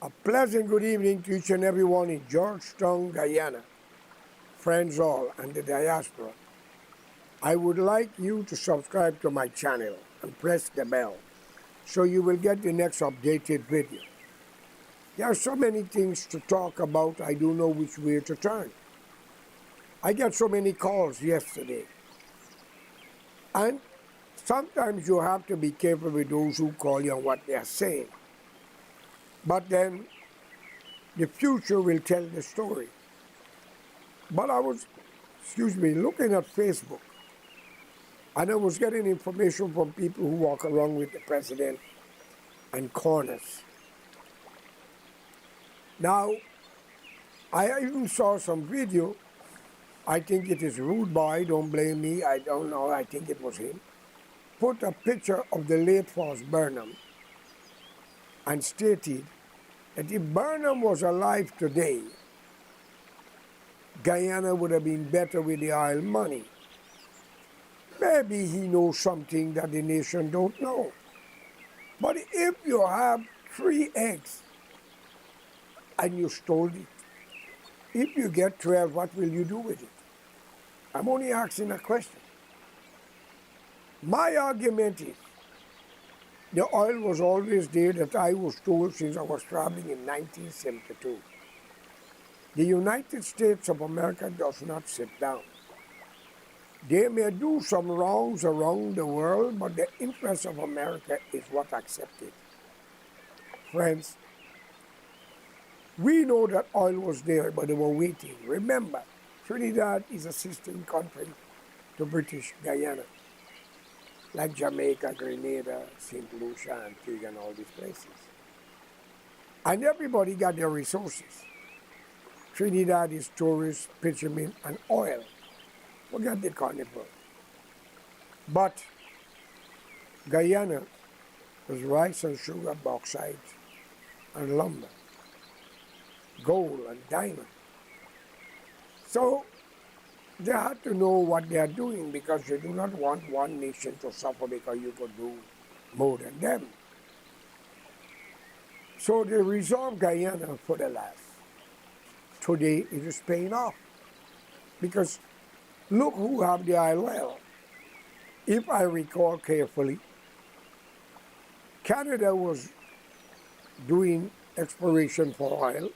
A pleasant good evening to each and everyone in Georgetown, Guyana, friends all, and the diaspora. I would like you to subscribe to my channel and press the bell so you will get the next updated video. There are so many things to talk about, I don't know which way to turn. I got so many calls yesterday. And sometimes you have to be careful with those who call you and what they are saying. But then the future will tell the story. But I was, looking at Facebook, and I was getting information from people who walk around with the president and corners. Now, I even saw some video. I think it is Rude Boy, don't blame me, I don't know, I think it was him. Put a picture of the late Forrest Burnham and stated that if Burnham was alive today, Guyana would have been better with the oil money. Maybe he knows something that the nation don't know. But if you have 3 eggs and you stole it, if you get 12, what will you do with it? I'm only asking a question. My argument is, the oil was always there that I was told since I was traveling in 1972. The United States of America does not sit down. They may do some wrongs around the world, but the interest of America is what accepted. Friends, we know that oil was there, but they were waiting. Remember, Trinidad is a sister country to British Guyana, like Jamaica, Grenada, St. Lucia, Antigua, and all these places. And everybody got their resources. Trinidad is tourists, fishermen, and oil. Forget the carnival. But Guyana was rice and sugar, bauxite, and lumber, gold and diamond. So they had to know what they are doing because you do not want one nation to suffer because you could do more than them. So they resolved Guyana for the last. Today it is paying off because look who have the oil well. If I recall carefully, Canada was doing exploration for oil,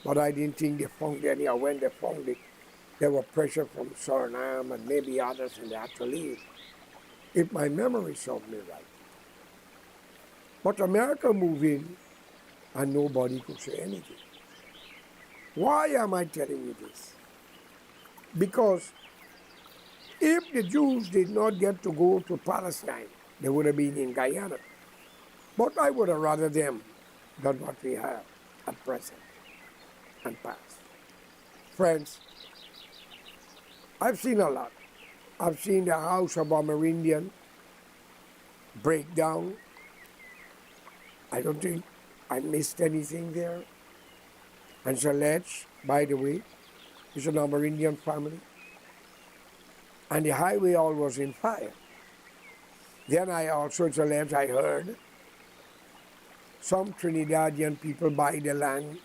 but I didn't think they found any, or when they found it, there was pressure from Suriname and maybe others, and they had to leave, if my memory serves me right. But America moved in, and nobody could say anything. Why am I telling you this? Because if the Jews did not get to go to Palestine, they would have been in Guyana. But I would have rather them than what we have at present and past. Friends, I've seen a lot. I've seen the house of Amerindian break down. I don't think I missed anything there. And Zaledge, by the way, is an Amerindian family. And the highway all was in fire. Then I also, Zaledge, I heard some Trinidadian people buy the land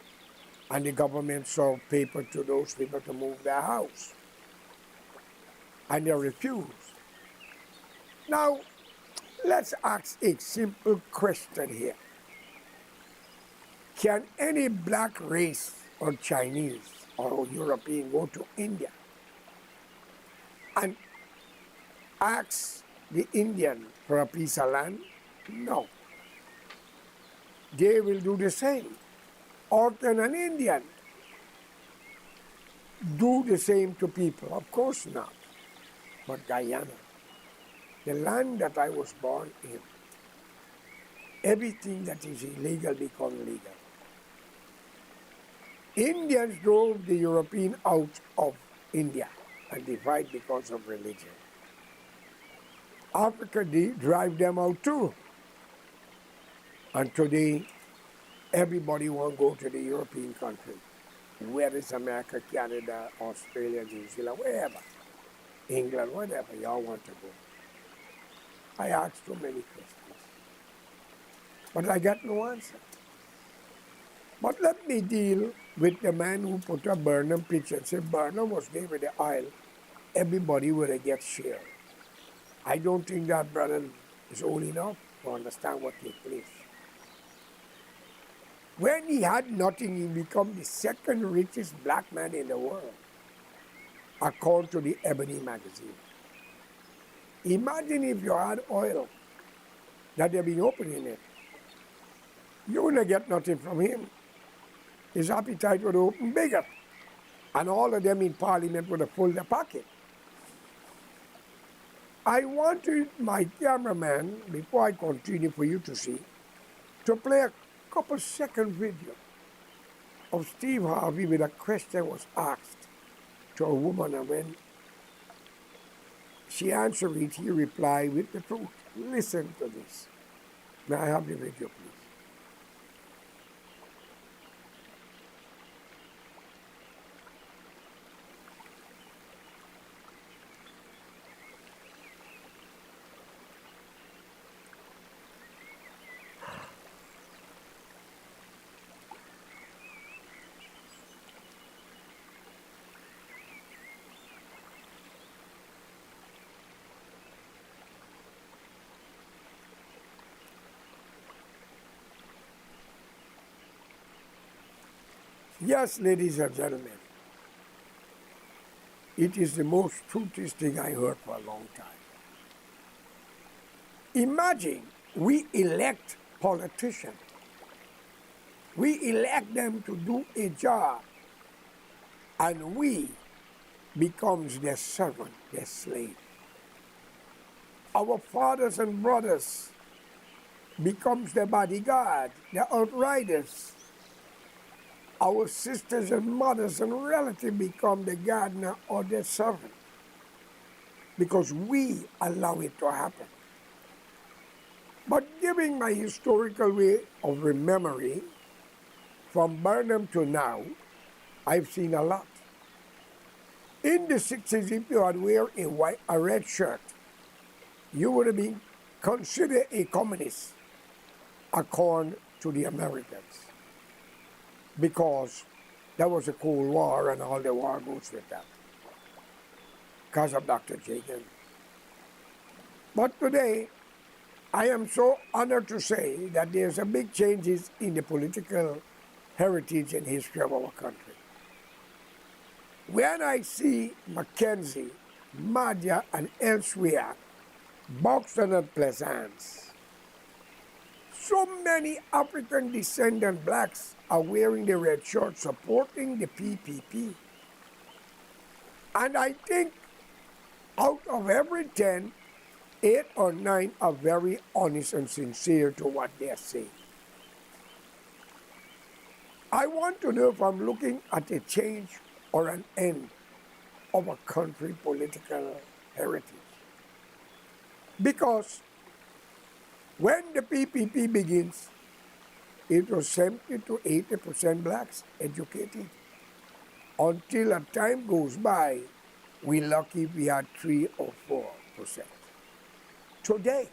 and the government sold paper to those people to move their house. And they refused. Now, let's ask a simple question here. Can any black race or Chinese or European go to India and ask the Indian for a piece of land? No. They will do the same. Or can an Indian do the same to people? Of course not. But Guyana, the land that I was born in, everything that is illegal becomes legal. Indians drove the European out of India and divide because of religion. Africa did drive them out too. And today, everybody wants to go to the European country. Where is America, Canada, Australia, New Zealand, wherever. England, whatever y'all want to go. I asked so many questions. But I got no answer. But let me deal with the man who put a Burnham picture and said Burnham was there with the oil. Everybody would have get share. I don't think that brother is old enough to understand what took place. When he had nothing, he became the second richest black man in the world, according to the Ebony magazine. Imagine if you had oil that they've been opening it. You wouldn't get nothing from him. His appetite would open bigger. And all of them in Parliament would have pulled their pocket. I wanted my cameraman, before I continue for you to see, to play a couple second video of Steve Harvey with a question was asked to a woman, and when she answered it, he replied with the truth. Listen to this. May I have the video, please? Yes, ladies and gentlemen, it is the most truthful thing I heard for a long time. Imagine we elect politicians. We elect them to do a job, and we becomes their servant, their slave. Our fathers and brothers becomes their bodyguard, their outriders. Our sisters and mothers and relatives become the gardener or the servant because we allow it to happen. But giving my historical way of remembering from Burnham to now, I've seen a lot. In the 60s, if you had wear a red shirt, you would have been considered a communist according to the Americans, because there was a Cold War and all the war goes with that, because of Dr. Jagan. But today, I am so honored to say that there's a big changes in the political heritage and history of our country. When I see Mackenzie, Madja, and elsewhere, Boston and Plaisance, so many African descendant blacks are wearing the red shirt supporting the PPP. And I think out of every 10, 8 or 9 are very honest and sincere to what they're saying. I want to know if I'm looking at a change or an end of a country political heritage. Because when the PPP begins, it was 70 to 80% blacks educated. Until a time goes by, we're lucky if we had 3 or 4%. Today,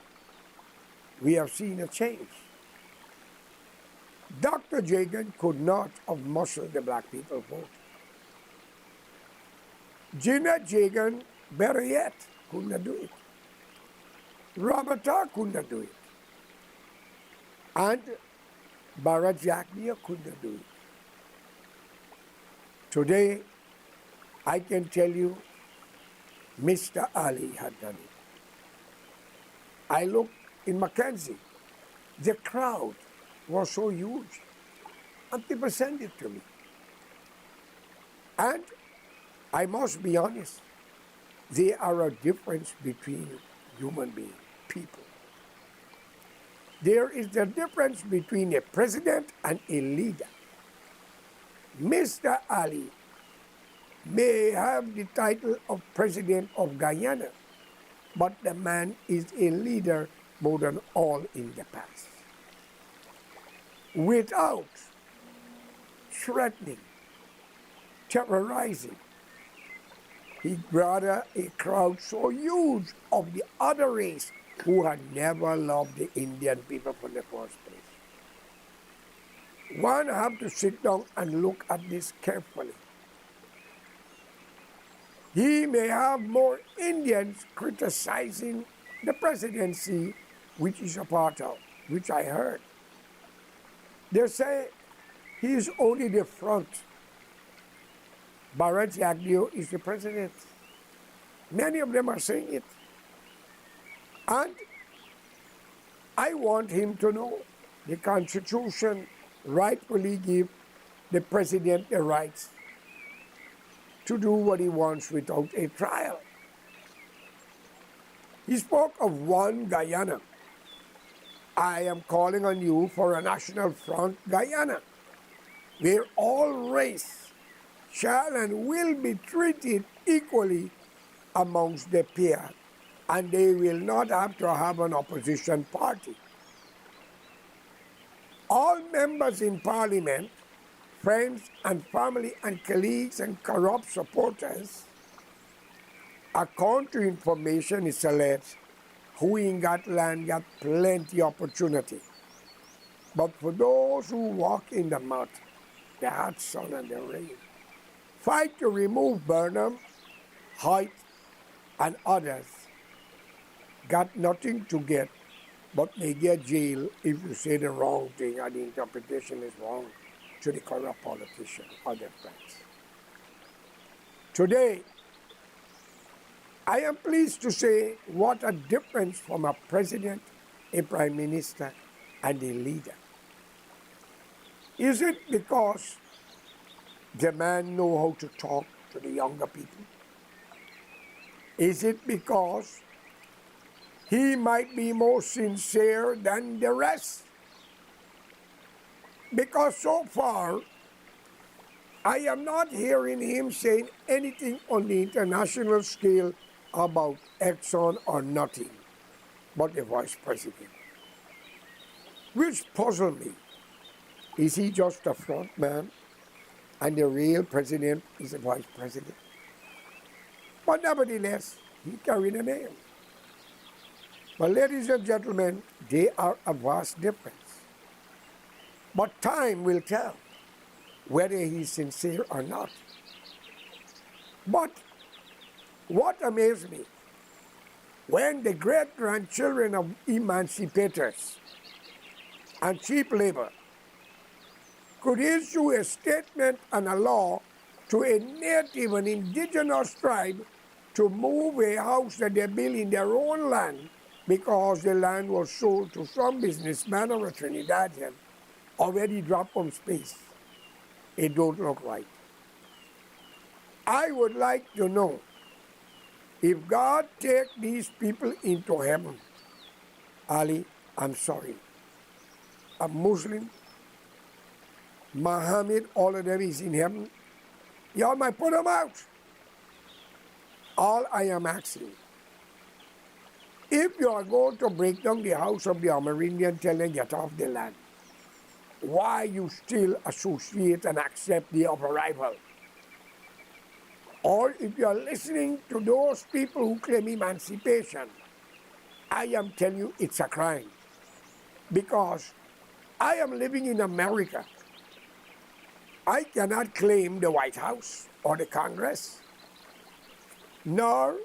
we have seen a change. Dr. Jagan could not have muscled the black people vote. Janet Jagan, better yet, couldn't do it. Robert R. couldn't do it. And Bharat Jagdiya couldn't do it. Today, I can tell you, Mr. Ali had done it. I looked in Mackenzie. The crowd was so huge, and people sent it to me. And I must be honest, there are a difference between human beings, people. There is the difference between a president and a leader. Mr. Ali may have the title of president of Guyana, but the man is a leader more than all in the past. Without threatening, terrorizing, he gathered a crowd so huge of the other race who had never loved the Indian people from the first place. one have to sit down and look at this carefully. He may have more Indians criticizing the presidency, which he's a part of, which I heard. They say he is only the front. Bharat Jagdeo is the president. Many of them are saying it. And I want him to know the Constitution rightfully gives the president the rights to do what he wants without a trial. He spoke of one Guyana. I am calling on you for a national front Guyana, where all race shall and will be treated equally amongst their peers, and they will not have to have an opposition party. All members in parliament, friends and family and colleagues and corrupt supporters, according to information is alleged, who in that land got plenty opportunity. But for those who walk in the mud, the hot sun and the rain, fight to remove Burnham, Hoyt, and others, got nothing to get, but they get jail if you say the wrong thing and the interpretation is wrong to the corrupt politician or their friends. Today, I am pleased to say what a difference from a president, a prime minister, and a leader. Is it because the man knows how to talk to the younger people? Is it because he might be more sincere than the rest? Because so far, I am not hearing him saying anything on the international scale about Exxon or nothing but the vice president. Which puzzles me. Is he just a front man and the real president is the vice president? But nevertheless, he carried a name. But ladies and gentlemen, they are a vast difference. But time will tell whether he's sincere or not. But what amazed me, when the great-grandchildren of emancipators and cheap labor could issue a statement and a law to a native and indigenous tribe to move a house that they built in their own land because the land was sold to some businessman or a Trinidadian, already dropped from space. It don't look right. I would like to know, if God take these people into heaven, Ali, I'm sorry, a Muslim, Muhammad, all of them is in heaven, y'all might put them out. All I am asking, if you are going to break down the house of the Amerindian, tell them get off the land, why you still associate and accept the of arrival? Or if you are listening to those people who claim emancipation, I am telling you it's a crime. Because I am living in America. I cannot claim the White House or the Congress, nor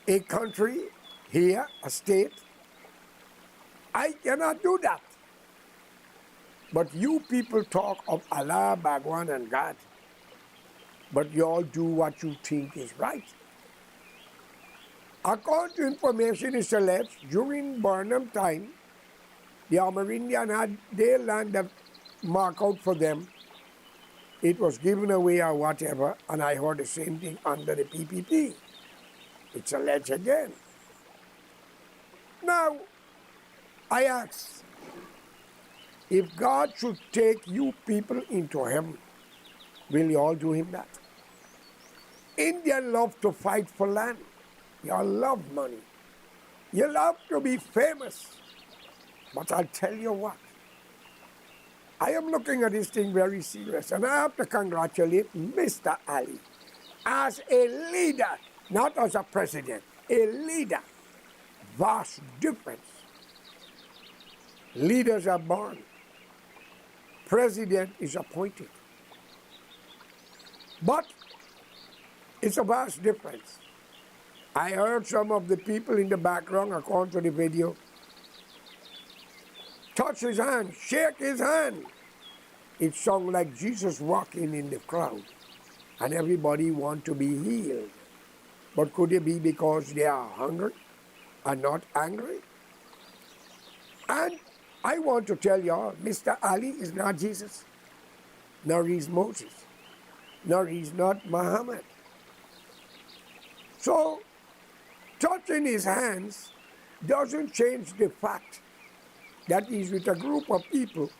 a country here, a state. I cannot do that. But you people talk of Allah, Bhagwan, and God. But you all do what you think is right. According to information is alleged, during Burnham time, the Amerindian had their land that marked out for them. It was given away or whatever, and I heard the same thing under the PPP. It's alleged again. Now, I ask, if God should take you people into heaven, will you all do him that? Indians love to fight for land. You all love money. You love to be famous. But I'll tell you what, I am looking at this thing very serious, and I have to congratulate Mr. Ali as a leader, not as a president, a leader. Vast difference. Leaders are born. president is appointed. But it's a vast difference. I heard some of the people in the background, according to the video, touch his hand, shake his hand. It sounded like Jesus walking in the crowd, and everybody want to be healed. But could it be because they are hungry and not angry? And I want to tell y'all, Mr. Ali is not Jesus, nor is Moses, nor is not Muhammad. So, touching his hands doesn't change the fact that he's with a group of people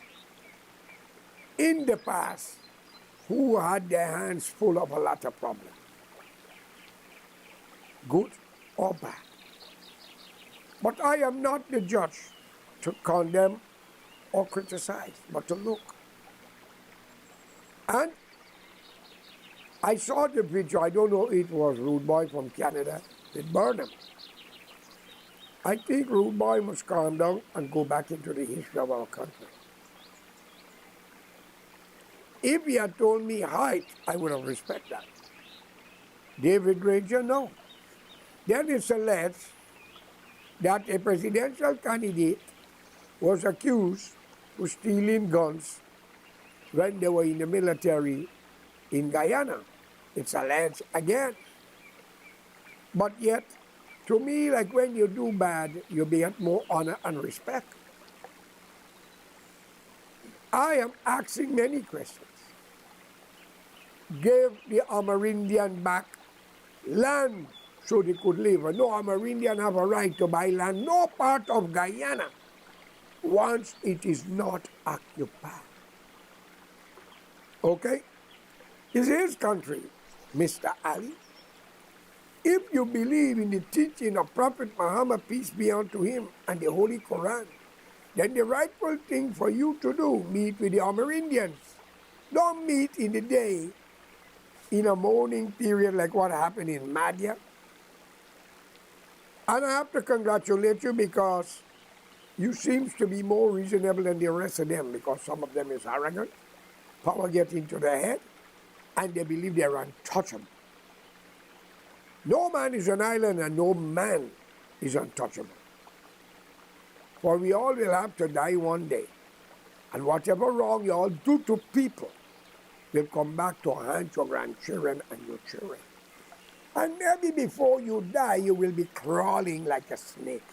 in the past who had their hands full of a lot of problems, good or bad. But I am not the judge to condemn or criticize, but to look. And I saw the video, I don't know, it was Rude Boy from Canada, it burned him. I think Rude Boy must calm down and go back into the history of our country. If he had told me height, I would have respected that. David Granger, no. Then it's alleged that a presidential candidate was accused of stealing guns when they were in the military in Guyana. It's alleged again. But yet, to me, like when you do bad, you get more honor and respect. I am asking many questions. Give the Amerindian back land so they could live. And no Amerindian have a right to buy land, no part of Guyana, once it is not occupied. Okay? It's his country, Mr. Ali. If you believe in the teaching of Prophet Muhammad, peace be unto him, and the Holy Quran, then the rightful thing for you to do, meet with the Amerindians. Don't meet in the day, in a mourning period like what happened in Madhya. And I have to congratulate you because you seem to be more reasonable than the rest of them, because some of them is arrogant, power gets into their head, and they believe they're untouchable. No man is an island and no man is untouchable. For we all will have to die one day. And whatever wrong you all do to people will come back to haunt your grandchildren and your children. And maybe before you die, you will be crawling like a snake.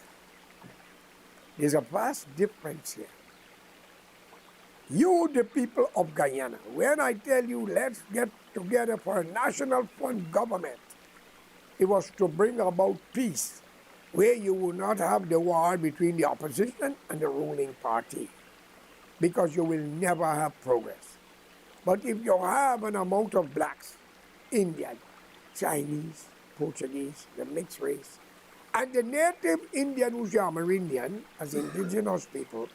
There's a vast difference here. You, the people of Guyana, when I tell you let's get together for a national fund government, it was to bring about peace, where you will not have the war between the opposition and the ruling party, because you will never have progress. But if you have an amount of blacks, Indian, Chinese, Portuguese, the mixed race, and the native Indian who's Amerindian, as indigenous people,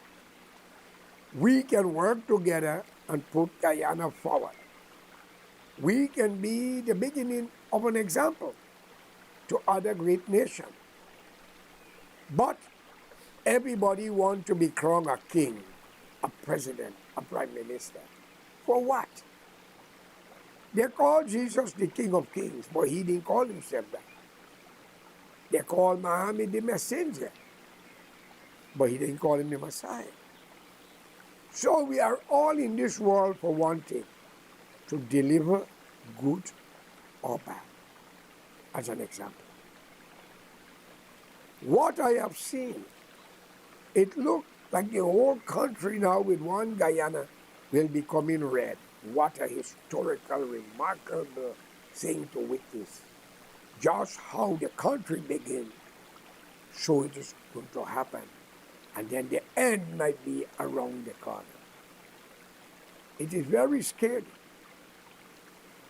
we can work together and put Guyana forward. We can be the beginning of an example to other great nations. But everybody wants to be crowned a king, a president, a prime minister. For what? They call Jesus the King of Kings, but he didn't call himself that. They call Muhammad the messenger, but he didn't call him the Messiah. So we are all in this world for one thing, to deliver good or bad, as an example. What I have seen, it looked like the whole country now with one Guyana will be coming red. What a historical, remarkable thing to witness. Just how the country began, so it is going to happen. And then the end might be around the corner. It is very scary.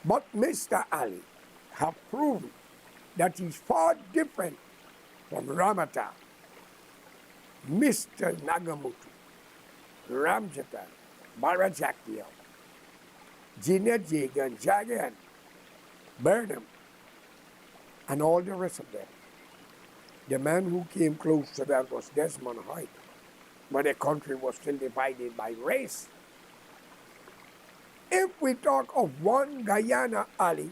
But Mr. Ali have proven that he's far different from Ramata, Mr. Nagamutu, Ramjata, Barajakio, Jeanette Jagan, Jagan, Burnham, and all the rest of them. The man who came close to that was Desmond Hoyt, when the country was still divided by race. If we talk of one Guyana, Ali,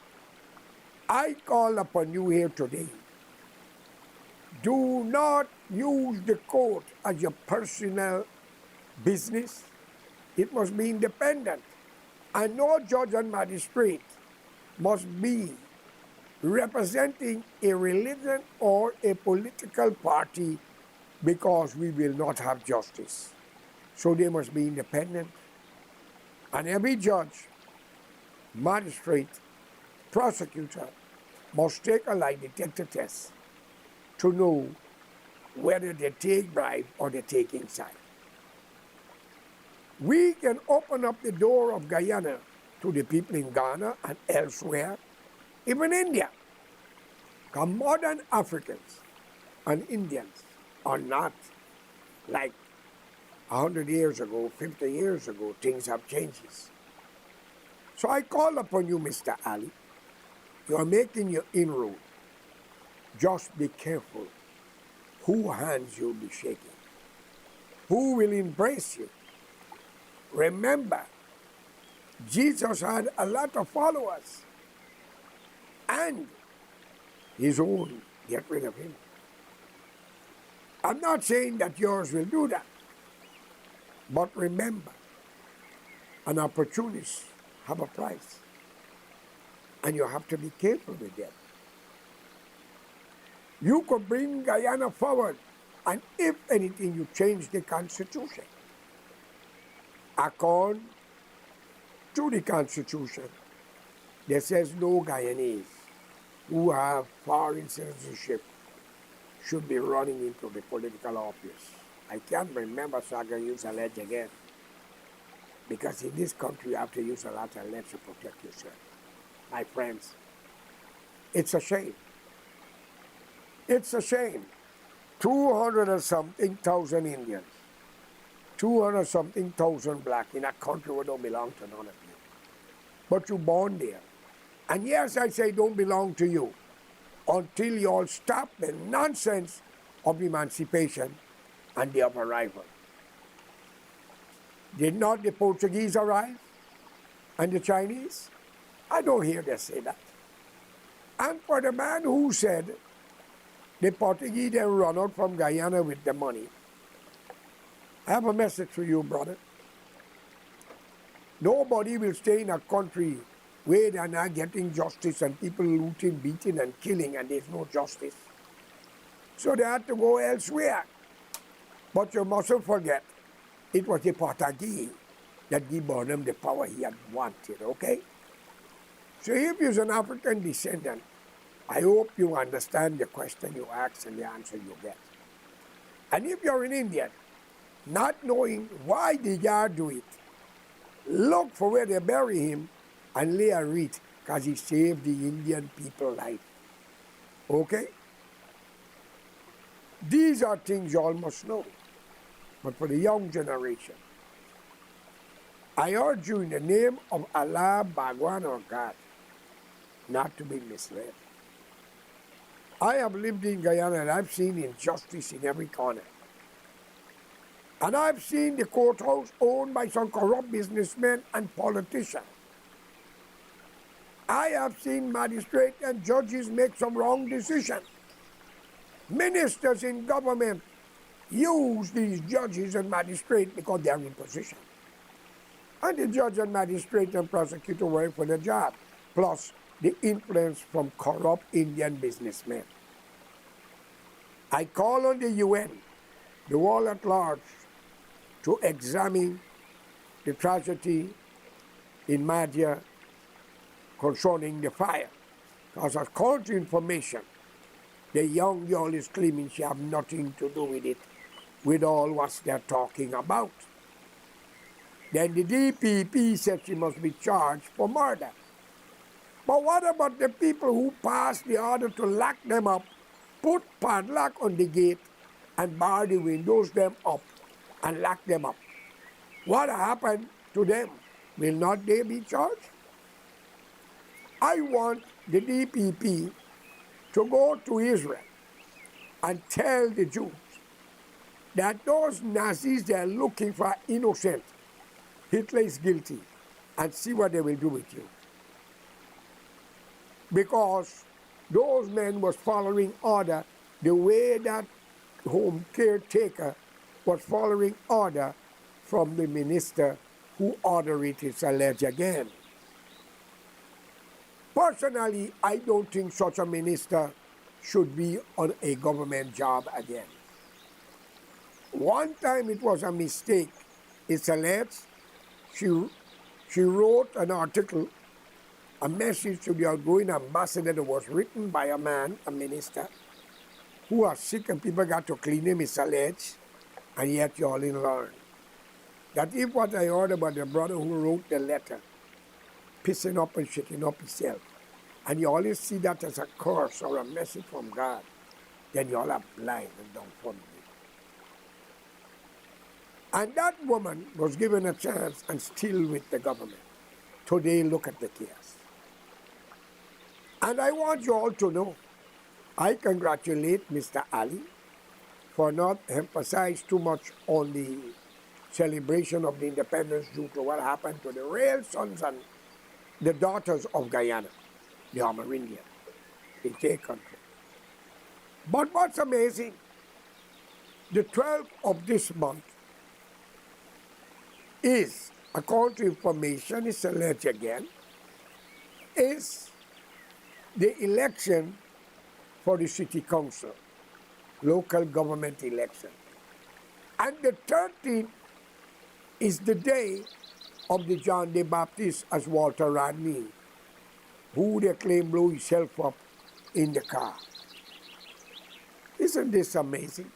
I call upon you here today. Do not use the court as your personal business. It must be independent. And no judge and magistrate must be representing a religion or a political party, because we will not have justice. So they must be independent. And every judge, magistrate, prosecutor must take a lie detector test to know whether they take bribe or they take inside. We can open up the door of Guyana to the people in Ghana and elsewhere, even India. Because modern Africans and Indians are not like 100 years ago, 50 years ago. Things have changed. So I call upon you, Mr. Ali. You are making your inroad. Just be careful whose hands you'll be shaking, who will embrace you. Remember, Jesus had a lot of followers, and his own get rid of him. I'm not saying that yours will do that, but remember, an opportunist have a price, and you have to be careful with them. You could bring Guyana forward, and if anything, you change the Constitution. According to the Constitution, there says no Guyanese who have foreign citizenship should be running into the political office. I can't remember, so I can use a ledge again. Because in this country, you have to use a lot of lead to protect yourself. My friends, it's a shame. It's a shame. 200 and something thousand Indians, 200 something thousand black in a country where don't belong to none of you. But you're born there. And yes, I say don't belong to you until you all stop the nonsense of emancipation and the arrival. Did not the Portuguese arrive? And the Chinese? I don't hear them say that. And for the man who said the Portuguese then run out from Guyana with the money, I have a message for you, brother. Nobody will stay in a country where they're not getting justice and people looting, beating, and killing, and there's no justice. So they had to go elsewhere. But you mustn't forget, it was the Portuguese that gave Burnham the power he had wanted, okay? So if you're an African descendant, I hope you understand the question you ask and the answer you get. And if you're an Indian, not knowing why they are do it, look for where they bury him and lay a wreath, because he saved the Indian people's life. Okay? These are things you all must know. But for the young generation, I urge you in the name of Allah, Bhagwan, or God, not to be misled. I have lived in Guyana and I've seen injustice in every corner. And I've seen the courthouse owned by some corrupt businessmen and politicians. I have seen magistrates and judges make some wrong decisions. Ministers in government use these judges and magistrates because they are in position. And the judge and magistrate and prosecutor work for the job, plus the influence from corrupt Indian businessmen. I call on the UN, the world at large, to examine the tragedy in Madhya concerning the fire. Because according to information, the young girl is claiming she has nothing to do with it, with all what they're talking about. Then the DPP said she must be charged for murder. But what about the people who passed the order to lock them up, put padlock on the gate, and bar the windows them up and lock them up? What happened to them? Will not they be charged? I want the DPP to go to Israel and tell the Jews that those Nazis they are looking for innocent. Hitler is guilty. and see what they will do with you. Because those men was following order the way that home caretaker was following order from the minister who ordered it is alleged again. Personally, I don't think such a minister should be on a government job again. One time it was a mistake. It's alleged she wrote an article, a message to the outgoing ambassador that was written by a man, a minister, who was sick and people got to clean him, it's alleged, and yet you all in learn that if what I heard about the brother who wrote the letter, pissing up and shitting up himself, and you always see that as a curse or a message from God, then you all are blind and dumbfounded. And that woman was given a chance and still with the government. Today, look at the case. And I want you all to know, I congratulate Mr. Ali for not emphasizing too much on the celebration of the independence due to what happened to the real sons and the daughters of Guyana, the Amerindian, in their country. But what's amazing, the 12th of this month is, according to information, it's alleged again, is the election for the city council, local government election. And the 13th is the day of the John the Baptist as Walter Rodney, who they claim blew himself up in the car. Isn't this amazing?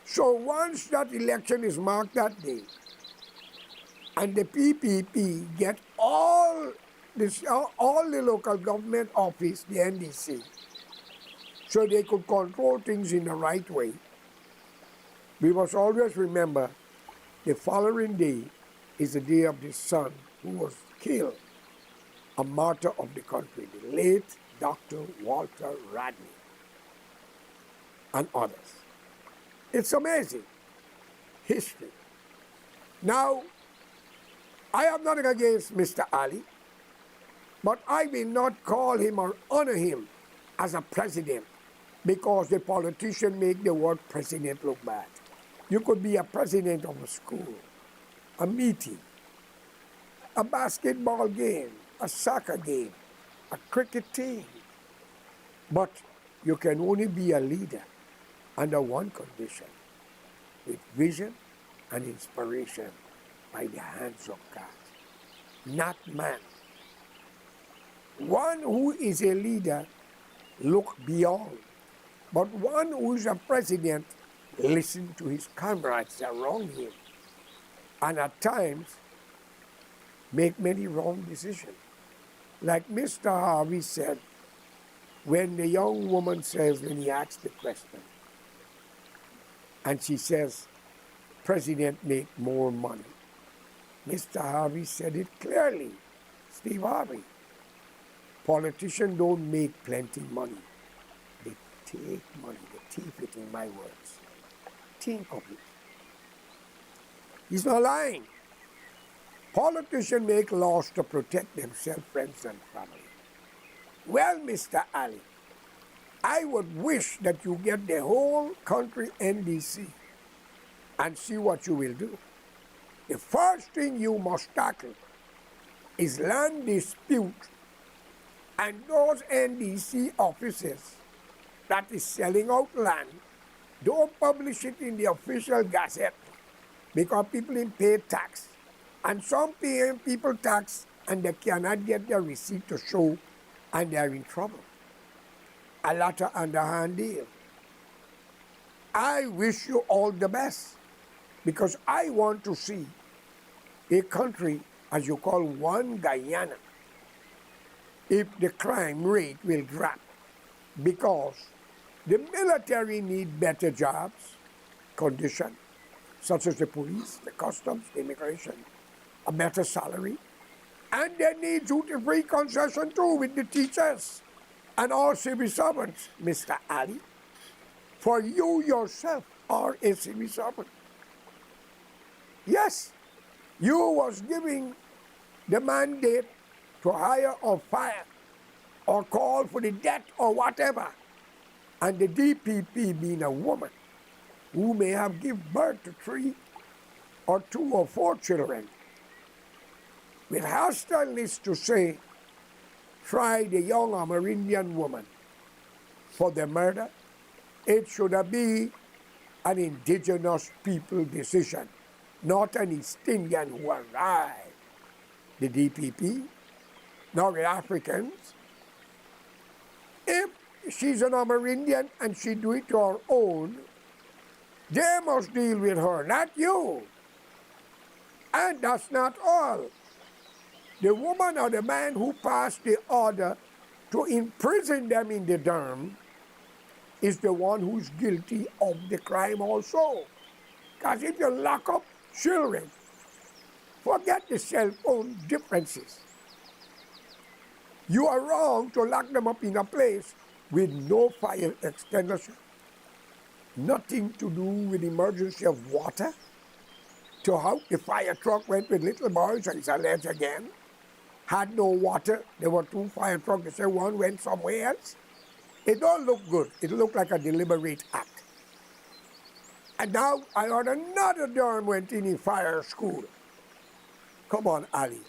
So once that election is marked that day, and the PPP get all the local government office, the NDC, so they could control things in the right way, we must always remember the following day is the day of the son who was killed, a martyr of the country, the late Dr. Walter Rodney, and others. It's amazing. History. Now, I am not against Mr. Ali, but I will not call him or honor him as a president because the politician make the word president look bad. You could be a president of a school, a meeting, a basketball game, a soccer game, a cricket team. But you can only be a leader under one condition, with vision and inspiration by the hands of God, not man. One who is a leader look beyond, but one who is a president listen to his comrades around him, and at times make many wrong decisions. Like Mr. Harvey said, when the young woman says, when he asks the question, and she says, President make more money. Mr. Harvey said it clearly, Steve Harvey. Politicians don't make plenty money. They take money, they thief it in my words. Think of it. He's not lying. Politicians make laws to protect themselves, friends, and family. Well, Mr. Ali, I would wish that you get the whole country NDC and see what you will do. The first thing you must tackle is land dispute, and those NDC offices that is selling out land, don't publish it in the official gazette because people didn't pay tax. And some paying people tax and they cannot get their receipt to show, and they are in trouble. A lot of underhand deal. I wish you all the best because I want to see a country, as you call one Guyana, if the crime rate will drop, because the military need better jobs, conditions, such as the police, the customs, the immigration, a better salary, and they need duty-free concession too with the teachers and all civil servants, Mr. Ali. For you yourself are a civil servant. Yes, you was giving the mandate to hire or fire or call for the death or whatever. And the DPP being a woman who may have given birth to 3 or 2 or 4 children, with hostileness to say, try the young Amerindian woman for the murder, it should be an indigenous people decision, not an East Indian who arrived. The DPP, nor the Africans. If she's an Amerindian and she do it to her own, they must deal with her, not you. And that's not all. The woman or the man who passed the order to imprison them in the dorm is the one who's guilty of the crime also. Because if you lock up children, forget the cell phone differences. You are wrong to lock them up in a place with no fire extinguisher, nothing to do with emergency of water, to how the fire truck went with little boys, and it's alleged again, had no water. There were 2 fire trucks, they say one went somewhere else. It don't look good. It looked like a deliberate act. And now I heard another dorm went in fire school. Come on, Ali.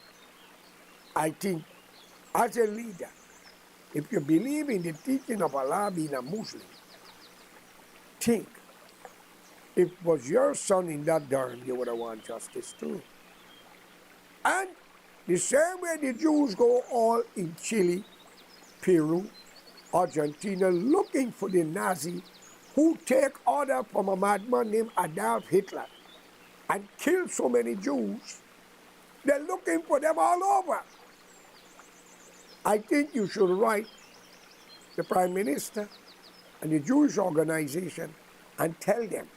I think, as a leader, if you believe in the teaching of Allah being a Muslim, think, if it was your son in that dorm, you would have want justice too. And the same way the Jews go all in Chile, Peru, Argentina, looking for the Nazi who take order from a madman named Adolf Hitler and kill so many Jews. They're looking for them all over. I think you should write the Prime Minister and the Jewish organization and tell them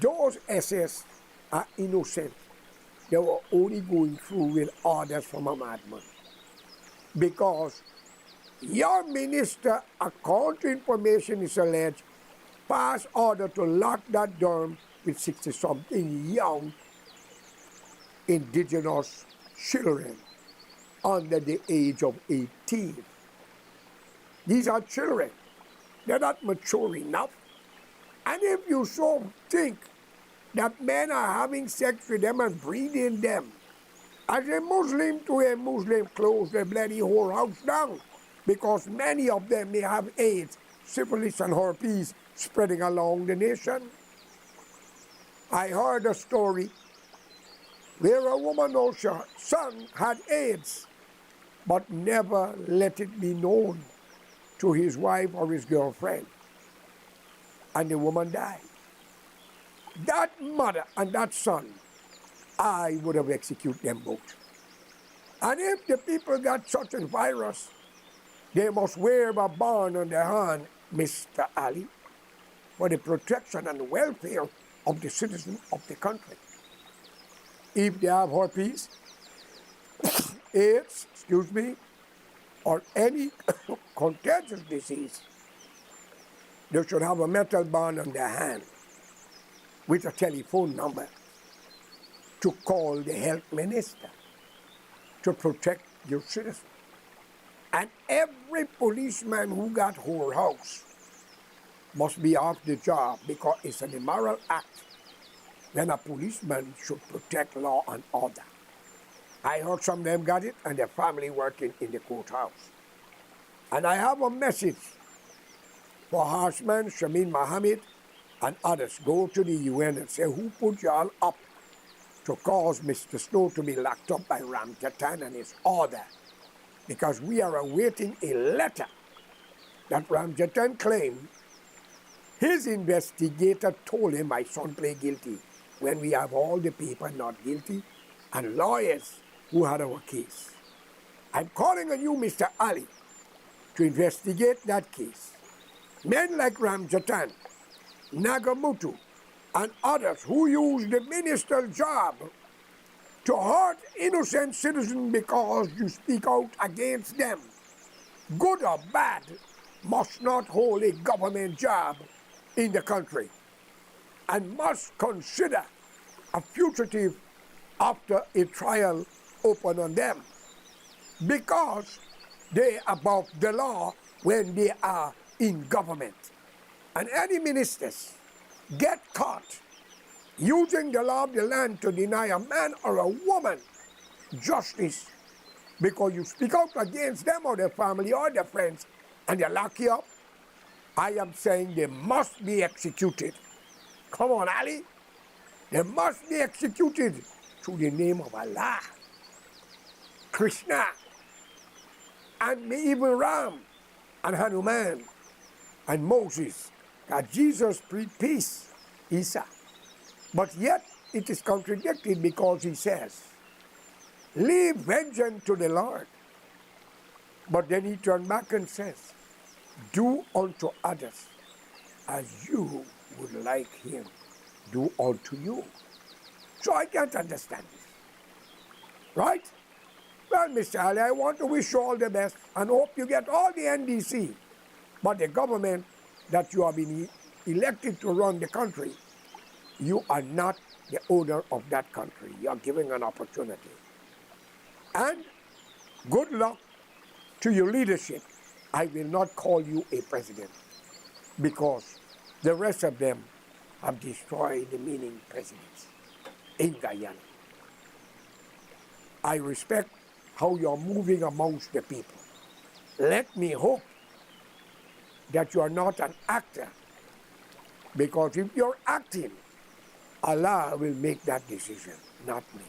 those SS are innocent. They were only going through with orders from a madman. Because your minister, according to information is alleged, passed order to lock that dorm with 60-something young indigenous children under the age of 18. These are children. They're not mature enough. And if you so think that men are having sex with them and breeding them, as a Muslim to a Muslim, close the bloody whole house down, because many of them may have AIDS, syphilis, and herpes spreading along the nation. I heard a story where a woman knows her son had AIDS, but never let it be known to his wife or his girlfriend. And the woman died. That mother and that son, I would have executed them both. And if the people got such a virus, they must wear a band on their hand, Mr. Ali, for the protection and welfare of the citizens of the country. If they have herpes, AIDS, or any contagious disease, they should have a metal band on their hand with a telephone number to call the health minister to protect your citizens. And every policeman who got whole house must be off the job, because it's an immoral act when a policeman should protect law and order. I heard some of them got it and their family working in the courthouse. And I have a message for Harshman, Shamin Mohammed, and others. Go to the UN and say, who put y'all up to cause Mr. Snow to be locked up by Ramjatan and his order? Because we are awaiting a letter that Ramjatan claimed his investigator told him my son pled guilty, when we have all the paper not guilty and lawyers who had our case. I'm calling on you, Mr. Ali, to investigate that case. Men like Ramjatan, Nagamutu, and others who use the ministerial job to hurt innocent citizens because you speak out against them, good or bad, must not hold a government job in the country and must consider a fugitive after a trial open on them because they above the law when they are in government. And any ministers get caught using the law of the land to deny a man or a woman justice because you speak out against them or their family or their friends and they lock you up, I am saying they must be executed. Come on, Ali. They must be executed through the name of Allah, Krishna, and even Ram, and Hanuman, and Moses. God, Jesus preached peace, Isa. But yet it is contradicted because he says, leave vengeance to the Lord. But then he turned back and says, do unto others as you would like him do unto you. So I can't understand this. Right? Well, Mr. Ali, I want to wish you all the best and hope you get all the NDC. But the government that you have been elected to run the country, you are not the owner of that country. You are giving an opportunity. And good luck to your leadership. I will not call you a president because the rest of them have destroyed the meaning presidents in Guyana. I respect how you're moving amongst the people. Let me hope that you are not an actor, because if you're acting, Allah will make that decision, not me.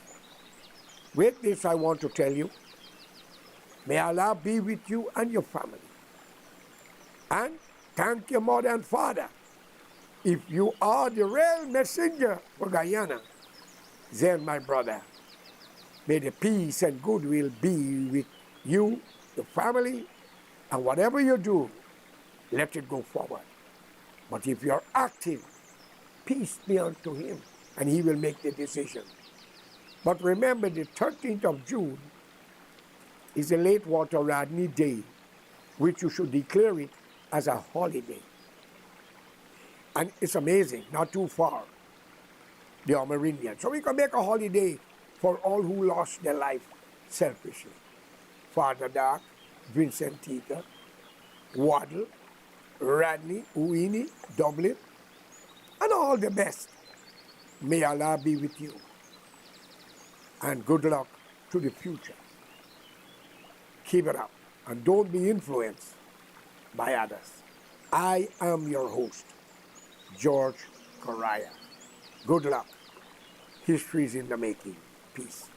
With this, I want to tell you, may Allah be with you and your family. And thank your mother and father. If you are the real messenger for Guyana, then my brother, may the peace and goodwill be with you, your family, and whatever you do, let it go forward. But if you're acting, peace be unto him, and he will make the decision. But remember, the 13th of June is a late water Rodney Day, which you should declare it as a holiday. And it's amazing, not too far, the Amerindians. So we can make a holiday for all who lost their life selfishly. Father Dark, Vincent Tita, Waddle, Rodney, Uini, Dublin, and all the best. May Allah be with you. And good luck to the future. Keep it up and don't be influenced by others. I am your host, George Correa. Good luck. History is in the making. Peace.